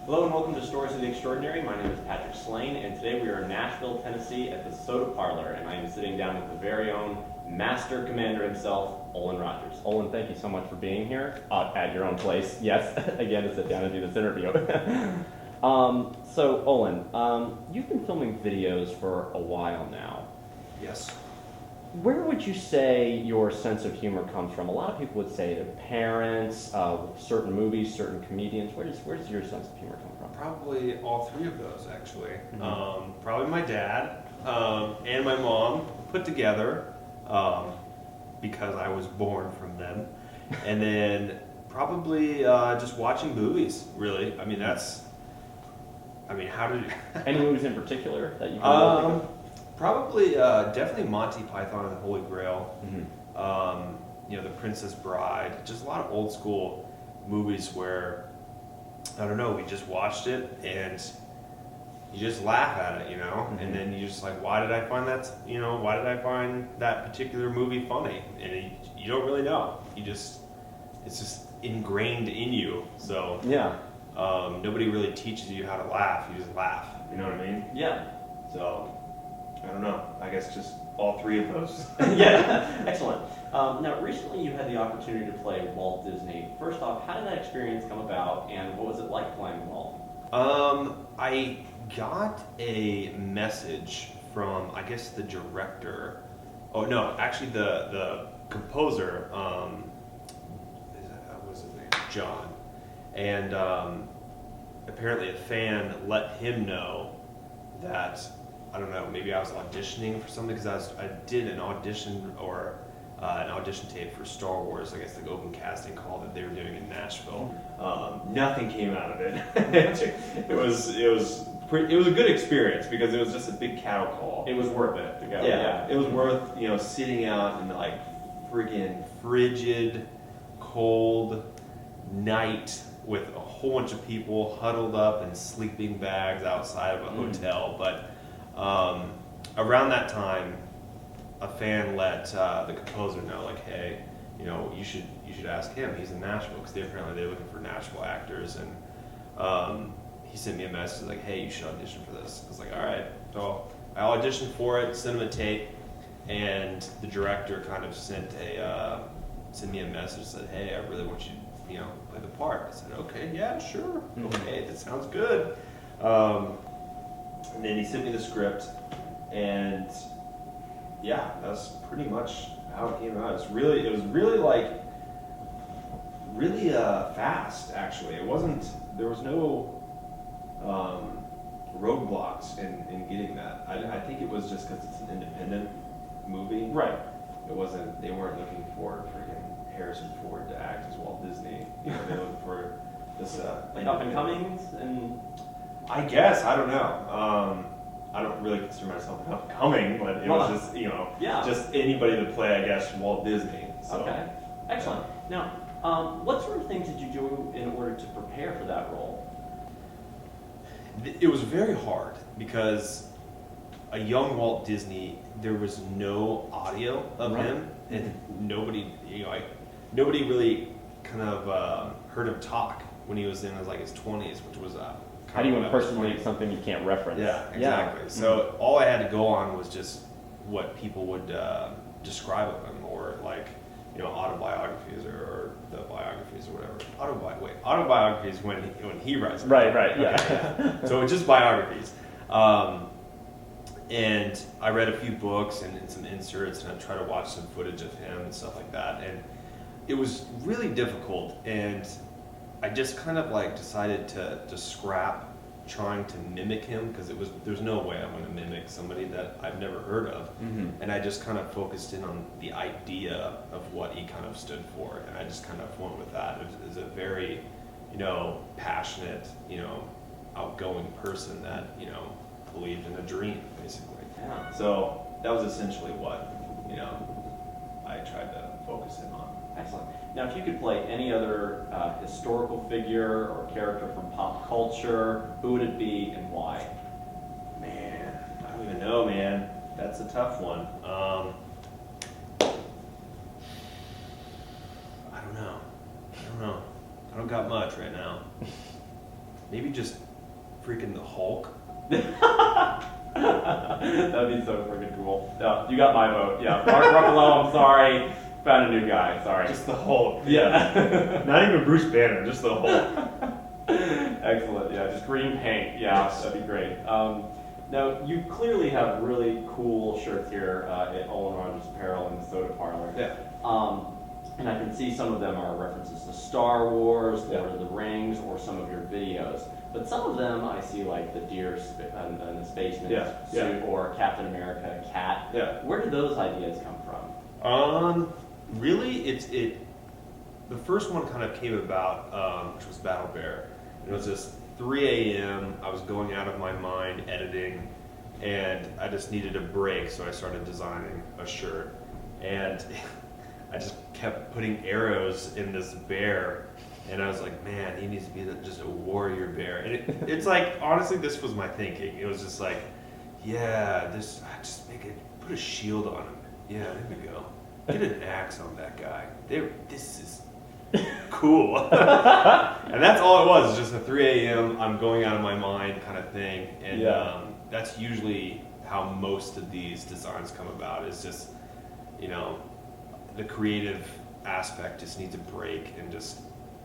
Hello and welcome to Stories of the Extraordinary. My name is Patrick Slane, and today we are in Nashville, Tennessee at the Soda Parlor, and I am sitting down with the very own Master Commander himself, Olan Rogers. Olan, thank you so much for being here at your own place. Yes, again, to sit down and do this interview. So, Olan, you've been filming videos for a while now. Yes. Where would you say your sense of humor comes from? A lot of people would say their parents, certain movies, certain comedians. Where does your sense of humor come from? Probably all three of those, actually. Mm-hmm. Probably my dad and my mom put together because I was born from them. And then probably just watching movies, really. I mean, how did you... Any movies in particular that you can think of? Probably, definitely Monty Python and the Holy Grail. Mm-hmm. The Princess Bride. Just a lot of old school movies where, I don't know, we just watched it and you just laugh at it, Mm-hmm. and then you just like, why did I find that particular movie funny? And you don't really know. It's just ingrained in you. So Yeah. nobody really teaches you how to laugh. You just laugh. You know what I mean? Yeah. So, I don't know. I guess just all three of those. Yeah. Excellent. Now, recently you had the opportunity to play Walt Disney. First off, how did that experience come about, and what was it like playing Walt? I got a message from, I guess, the director. Oh no, actually the composer. What was his name? John. And apparently a fan let him know that, I don't know, maybe I was auditioning for something, because I did an audition or an audition tape for Star Wars, I guess, the open casting call that they were doing in Nashville. Nothing came out of it. It was a good experience because it was just a big cattle call. It was worth it to go. Yeah, it was worth sitting out in like freaking frigid, cold night with a whole bunch of people huddled up in sleeping bags outside of a hotel. But around that time, a fan let the composer know, like, hey, you should ask him. He's in Nashville, because they're looking for Nashville actors, and he sent me a message like, hey, you should audition for this. I was like, all right. So I auditioned for it, sent him a tape, and the director kind of sent me a message, said, hey, I really want you to play the part. I said, okay, yeah, sure, okay, that sounds good. And then he sent me the script, and yeah, that's pretty much how it came out. It was really fast, actually. There was no roadblocks in getting that. I think it was just because it's an independent movie. Right. They weren't looking for freaking Harrison Ford to act as Walt Disney. They were looking for this Like up and comings, and I guess, I don't know. I don't really consider myself an upcoming, but it was just, just anybody to play, I guess, Walt Disney. So. Okay, excellent. Now, what sort of things did you do in order to prepare for that role? It was very hard, because a young Walt Disney, there was no audio of him, and nobody really kind of heard him talk when he was in his 20s, which was how do you impersonate something you can't reference? Yeah, exactly. So all I had to go on was just what people would describe of him, or autobiographies or the biographies or whatever. Autobiographies when he writes. Right, yeah. Okay, So it's just biographies. And I read a few books and some inserts, and I tried to watch some footage of him and stuff like that. And it was really difficult, and I just kind of decided to scrap trying to mimic him, because there's no way I'm going to mimic somebody that I've never heard of. And I just kind of focused in on the idea of what he kind of stood for, and I just kind of went with that. It was a very, passionate, outgoing person that, believed in a dream, basically. Yeah. So that was essentially what, I tried to focus in on. Excellent. Now, if you could play any other historical figure or character from pop culture, who would it be and why? Man, I don't even know, man. That's a tough one. I don't know. I don't got much right now. maybe just freaking the Hulk. That'd be so freaking cool. Yeah, you got my vote. Yeah, Mark Ruffalo, I'm sorry. Found a new guy, sorry. Just the Hulk. Yeah. Not even Bruce Banner, just the Hulk. Excellent, yeah, just green paint. Yeah, that'd be great. Now, you clearly have really cool shirts here at Olan Rogers Apparel and the Soda Parlor. Yeah. And I can see some of them are references to Star Wars, Yeah. Lord of the Rings, or some of your videos. But some of them I see like the deer and the spaceman suit, or Captain America cat. Yeah. Where did those ideas come from? Really, the first one kind of came about, which was Battle Bear. It was just 3 a.m. I was going out of my mind editing, and I just needed a break, so I started designing a shirt. And I just kept putting arrows in this bear, and I was like, man, he needs to be just a warrior bear. And it's like, honestly, this was my thinking. It was just like, yeah, just put a shield on him. Yeah, there we go. Get an axe on that guy. This is cool. And that's all it was, just a 3 a.m. I'm going out of my mind kind of thing. And that's usually how most of these designs come about, is just, the creative aspect just needs a break, and just,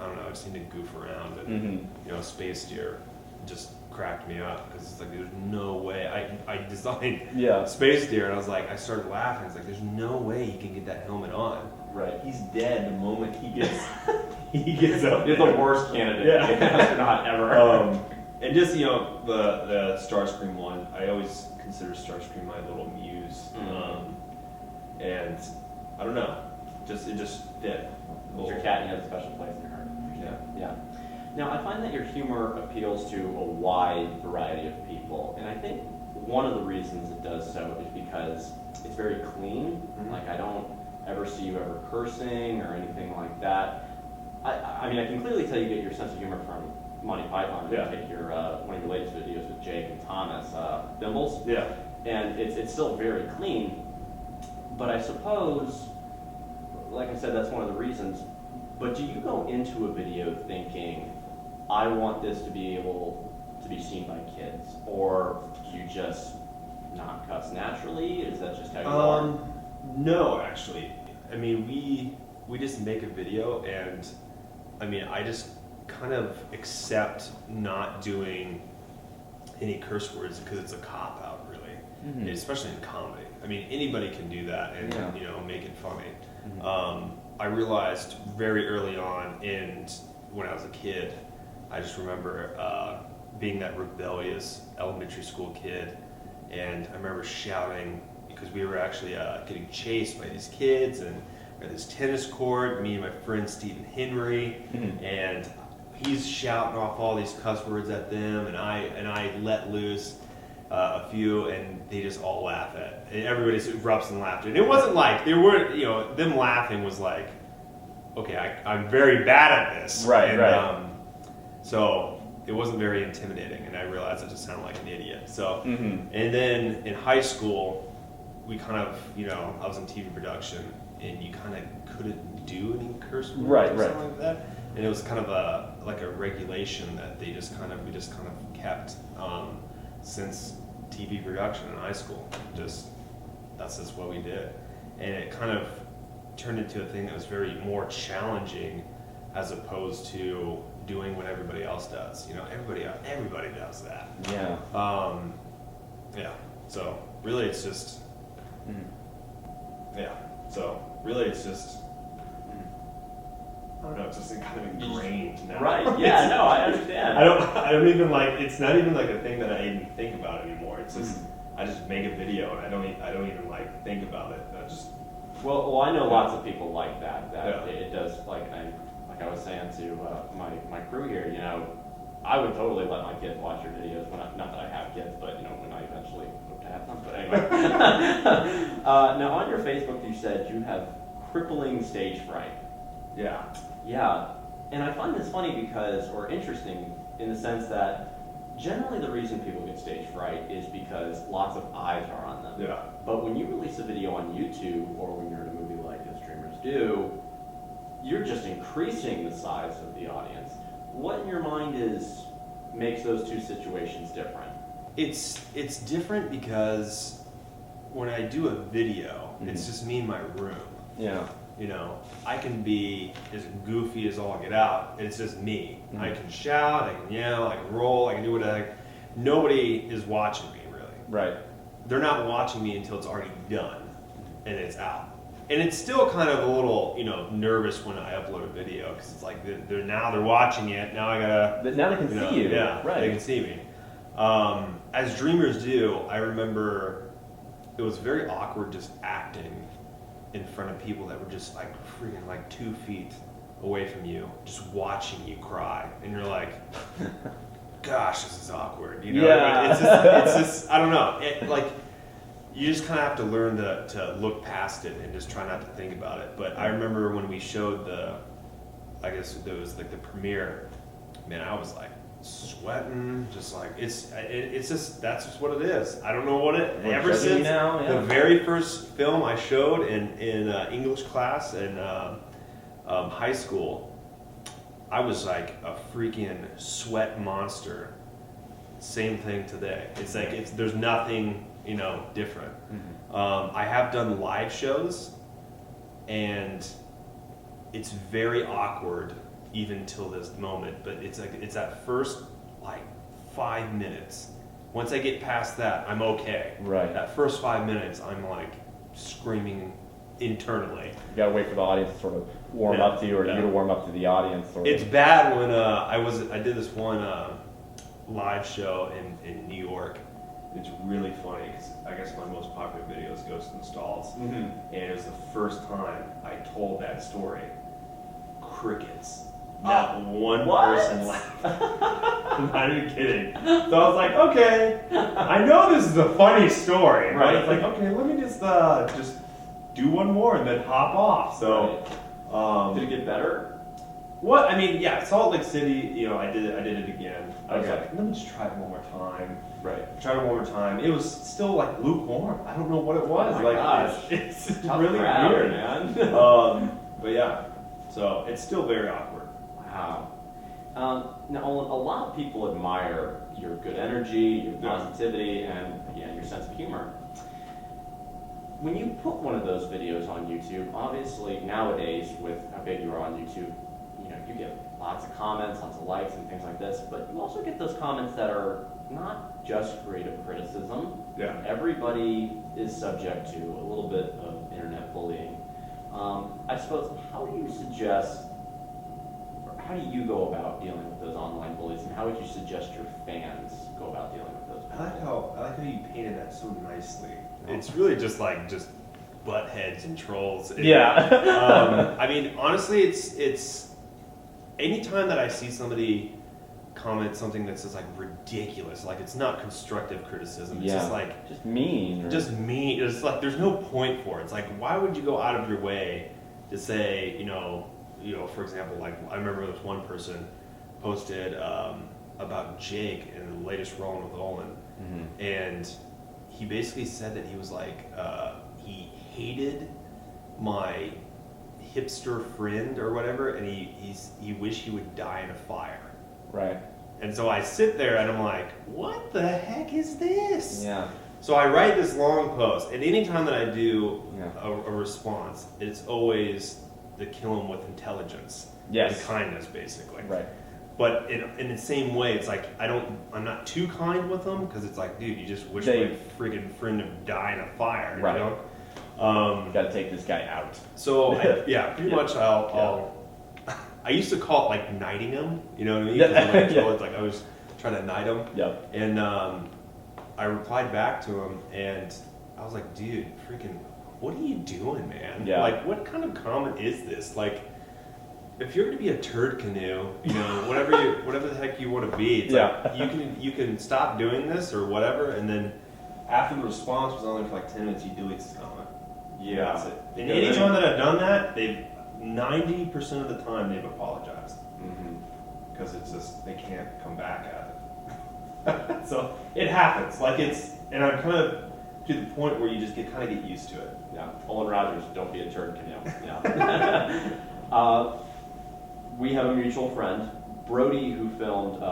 I don't know, I just need to goof around. And, Space Deer just cracked me up, because it's like, there's no way. I designed Space Deer, and I started laughing. It's like, there's no way he can get that helmet on. Right. He's dead the moment he gets up. You're the worst candidate astronaut ever. And just, the Starscream one, I always consider Starscream my little muse. And I don't know, it just fit. It's your cat, and you have a special place in your heart. Yeah. Now, I find that your humor appeals to a wide variety of people, and I think one of the reasons it does so is because it's very clean. Mm-hmm. Like, I don't ever see you ever cursing or anything like that. I mean, I can clearly tell you get your sense of humor from Monty Python. You take your one of your latest videos with Jake and Thomas, Thimbles. Yeah. And it's still very clean, but I suppose, like I said, that's one of the reasons. But do you go into a video thinking, I want this to be able to be seen by kids, or do you just not cuss naturally? Is that just how you are? No, actually. I mean, we just make a video, and I mean, I just kind of accept not doing any curse words because it's a cop out, really, especially in comedy. I mean, anybody can do that and make it funny. I realized very early on, and when I was a kid, I just remember being that rebellious elementary school kid, and I remember shouting because we were actually getting chased by these kids, and we had this tennis court, me and my friend Stephen Henry, and he's shouting off all these cuss words at them, and I let loose a few, and they just all laugh at it. And everybody erupts in laughter. And it wasn't like, they weren't, them laughing was like, okay, I'm very bad at this. Right. So it wasn't very intimidating, and I realized I just sounded like an idiot. So, and then in high school, we kind of, I was in TV production, and you kind of couldn't do any curse words or something like that. And it was kind of a regulation that we just kind of kept since TV production in high school. That's just what we did. And it kind of turned into a thing that was very more challenging as opposed to doing what everybody else does. Everybody does that. Yeah. So really it's just I don't know, it's just kind of ingrained now. Right, yeah, no, I understand. I don't even it's not even like a thing that I even think about anymore. It's just, I just make a video and I don't even think about it. Well, I know lots of people like that. It does, like I was saying to my crew here, I would totally let my kids watch your videos, not that I have kids, but when I eventually hope to have them, but anyway. Now on your Facebook you said you have crippling stage fright. Yeah, and I find this funny or interesting in the sense that generally the reason people get stage fright is because lots of eyes are on them. Yeah. But when you release a video on YouTube, or when you're in a movie like As Dreamers Do, you're just increasing the size of the audience. What in your mind is makes those two situations different? It's different because when I do a video, it's just me in my room. Yeah. You know, I can be as goofy as all get out. It's just me. I can shout, I can yell, I can roll, I can do whatever. Nobody is watching me, really. Right. They're not watching me until it's already done and it's out. And it's still kind of a little, nervous when I upload a video because it's like they're watching it. Now I gotta. But now they can see you. Yeah, right. They can see me. As dreamers do, I remember it was very awkward just acting in front of people that were just like freaking like 2 feet away from you, just watching you cry, and you're like, "Gosh, this is awkward." You know, Yeah. it's just I don't know. You just kind of have to learn to look past it and just try not to think about it. But I remember when we showed I guess it was like the premiere, man, I was like sweating, just like it's just that's just what it is. I don't know what it ever since the very first film I showed in English class in high school, I was like a freaking sweat monster. Same thing today. It's like there's nothing different. I have done live shows, and it's very awkward even till this moment, but it's that first like 5 minutes. Once I get past that, I'm okay. Right. That first 5 minutes, I'm like screaming internally. You gotta wait for the audience to sort of warm up to you, or you to warm up to the audience. It's bad when I did this one live show in New York. It's really funny because I guess my most popular video is Ghosts in the Stalls, and it was the first time I told that story. Crickets. Not one person laughed. I'm not even kidding. So I was like, okay, I know this is a funny story, right? It's like, okay, let me just do one more and then hop off. So, did it get better? What? I mean, yeah, Salt Lake City. I did it again. I was like, let me just try it one more time. Right. Tried it one more time. It was still like lukewarm. I don't know what it was. Oh my gosh. It's Tough really crowd, weird, man. But yeah, so it's still very awkward. Wow. Now, a lot of people admire your good energy, your positivity, and your sense of humor. When you put one of those videos on YouTube, obviously nowadays with how big you are on YouTube, you get lots of comments, lots of likes, and things like this. But you also get those comments that are not just creative criticism. Yeah. Everybody is subject to a little bit of internet bullying. I suppose, how do you go about dealing with those online bullies, and how would you suggest your fans go about dealing with those? I like how you painted that so nicely. It's really just butt heads and trolls. I mean, honestly, it's anytime that I see somebody comment something that's just ridiculous, it's not constructive criticism. It's just mean. Just mean. It's there's no point for it. It's why would you go out of your way to say, for example, I remember this one person posted about Jake in the latest Rolling with Olan, and he basically said that he was he hated my hipster friend or whatever, and he wished he would die in a fire. Right. And so I sit there and I'm like, what the heck is this? Yeah. So I write this long post, and anytime that I do a response, it's always to kill him with intelligence and kindness, basically. Right. But in the same way, it's I'm not too kind with them because it's dude, you just wish my friggin' friend would die in a fire. Right. You know? Got to take this guy out. So pretty much I used to call it knighting him. You know what I mean? Because I was trying to knight him. Yep. And I replied back to him, and I was like, dude, freaking, what are you doing, man? Yeah. What kind of comment is this? If you're going to be a turd canoe, whatever the heck you want to be, it's you can stop doing this or whatever, and then after the response was only for 10 minutes, you delete this comment. Yeah. That's it. And anytime that I've done that, 90% of the time they've apologized. Because it's just, they can't come back at it. So it happens. And I'm kind of to the point where you just kind of get used to it. Yeah. Olan Rogers, don't be a turd canoe. Yeah. We have a mutual friend, Brody, who filmed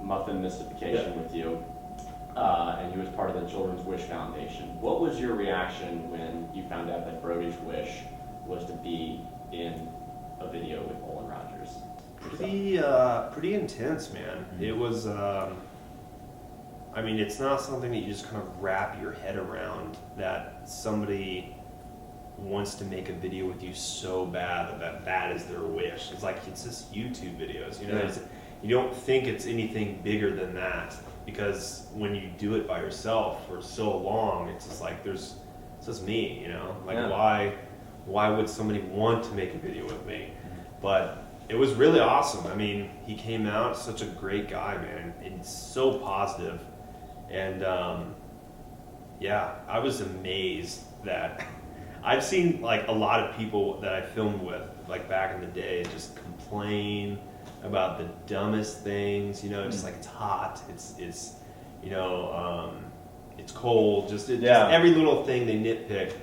muffin mystification with you, and he was part of the Children's Wish Foundation. What was your reaction when you found out that Brodys Wish was to be in a video with Olan Rogers? Pretty intense, man. It was, I mean, it's not something that you just kind of wrap your head around, that somebody wants to make a video with you so bad that is their wish. It's like, it's just YouTube videos, you know? Yeah. You don't think it's anything bigger than that, because when you do it by yourself for so long, it's just like, it's just me, you know? Like, why would somebody want to make a video with me? But it was really awesome. I mean, he came out such a great guy, man, and so positive. And yeah, I was amazed that I've seen like a lot of people that I filmed with, like back in the day, just complain about the dumbest things. You know, just like it's hot, it's you know, it's cold, just every little thing they nitpick.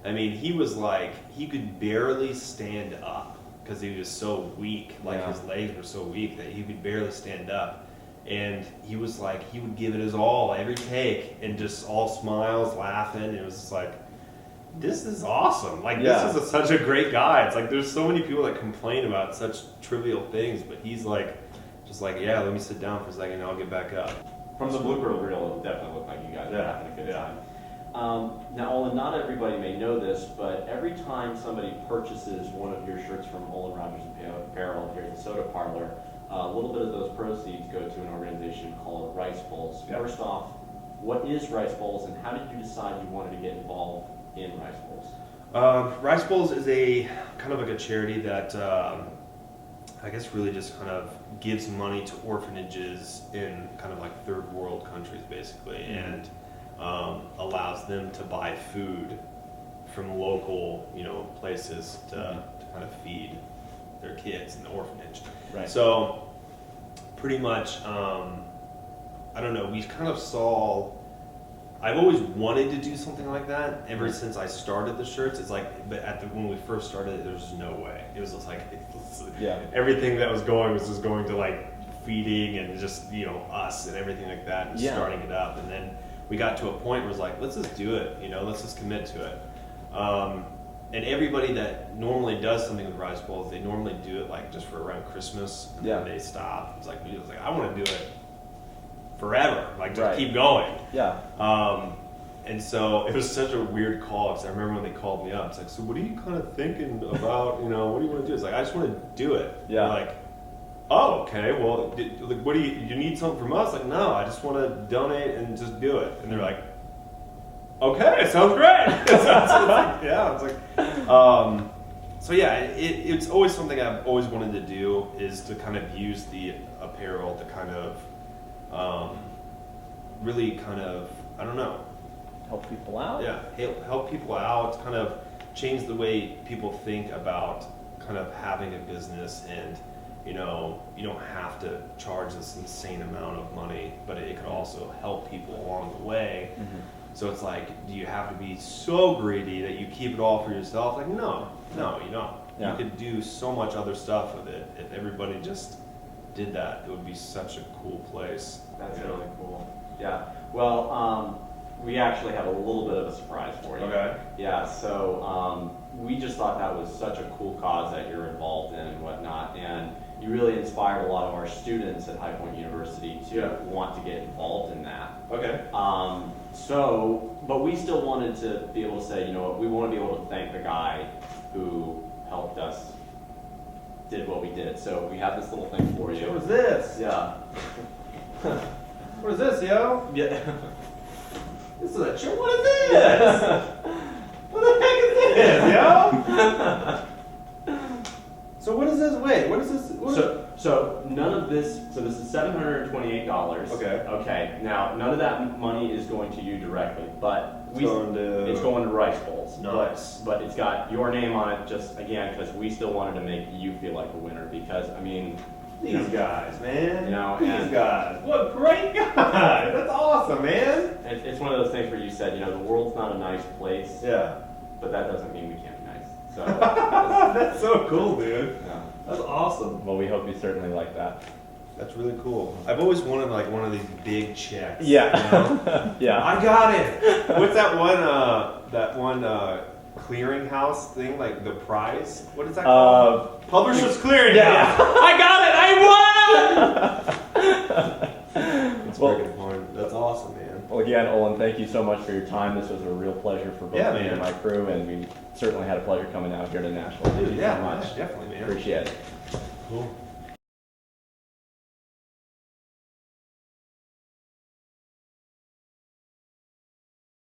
I mean, he was like, he could barely stand up because he was so weak. Like his legs were so weak that he could barely stand up. And he was like, he would give it his all every take, and just all smiles, laughing. It was just like, this is awesome. Like, this is such a great guy. It's like, there's so many people that complain about such trivial things, but he's like, just like, yeah, let me sit down for a second and I'll get back up. From the blooper reel, it definitely looked like you guys were having a good time. Now, Olan, not everybody may know this, but every time somebody purchases one of your shirts from Olan Rogers Apparel here at the Soda Parlor, a little bit of those proceeds go to an organization called Rice Bowls. First off, what is Rice Bowls, and how did you decide you wanted to get involved in Rice Bowls? Rice Bowls is a kind of like a charity that I guess really just kind of gives money to orphanages in kind of like third world countries, basically, and allows them to buy food from local, you know, places to kind of feed their kids in the orphanage. Right. So pretty much, I don't know, we kind of saw, I've always wanted to do something like that ever since I started the shirts. It's like, but when we first started, there was no way. It was just like, everything that was going was just going to like feeding and just, you know, us and everything like that, and starting it up. And then we got to a point where it was like, let's just do it, you know, let's just commit to it. And everybody that normally does something with Rice Bowls, they normally do it like just for around Christmas, and then they stop. It's like, I want to do it forever, like just keep going. And so it was such a weird call, because I remember when they called me up, it's like, so what are you kind of thinking about, you know, what do you want to do? It's like, I just want to do it. They're like, oh, okay, well, what do you need something from us? Like, no, I just want to donate and just do it. And they're like, okay, sounds great. So yeah, it's always something I've always wanted to do, is to kind of use the apparel to kind of really kind of, I don't know, help people out. Help people out, kind of change the way people think about kind of having a business. And you know, you don't have to charge this insane amount of money, but it could also help people along the way. So it's like, do you have to be so greedy that you keep it all for yourself? Like, no, you don't. You could do so much other stuff with it. If everybody just did that, it would be such a cool place. That's really cool. Yeah. Well, we actually have a little bit of a surprise for you. Okay. Yeah. So we just thought that was such a cool cause that you're involved in and whatnot, and you really inspired a lot of our students at High Point University to want to get involved in that. Okay. But we still wanted to be able to say, you know what, we want to be able to thank the guy who helped us, did what we did. So we have this little thing for you. What is this? Yeah. What is this, yo? Yeah. This is a shirt. What is this? What the heck is this, yo? So what is this? Wait, what is this? So none of this. So this is $728. Okay. Okay. Now none of that money is going to you directly, but it's going to Rice Bowls. Nice. But it's got your name on it, just again because we still wanted to make you feel like a winner. Because I mean, these guys, man. You know, these guys. What great guys! That's awesome, man. It's one of those things where you said, you know, the world's not a nice place. Yeah. But that doesn't mean we can't be nice. So that's so cool, dude. Yeah. That's awesome. Well, we hope you certainly like that. That's really cool. I've always wanted like one of these big checks. Yeah. You know? Yeah. I got it. What's that one clearinghouse thing, like the prize? What is that called? Publishers Clearinghouse. Yeah. I got it! I won! That's freaking fun. That's awesome, man. Well, again, Olan, thank you so much for your time. This was a real pleasure for both me and my crew, and we certainly had a pleasure coming out here to Nashville. Thank you so much. Definitely, man. Appreciate it. Cool.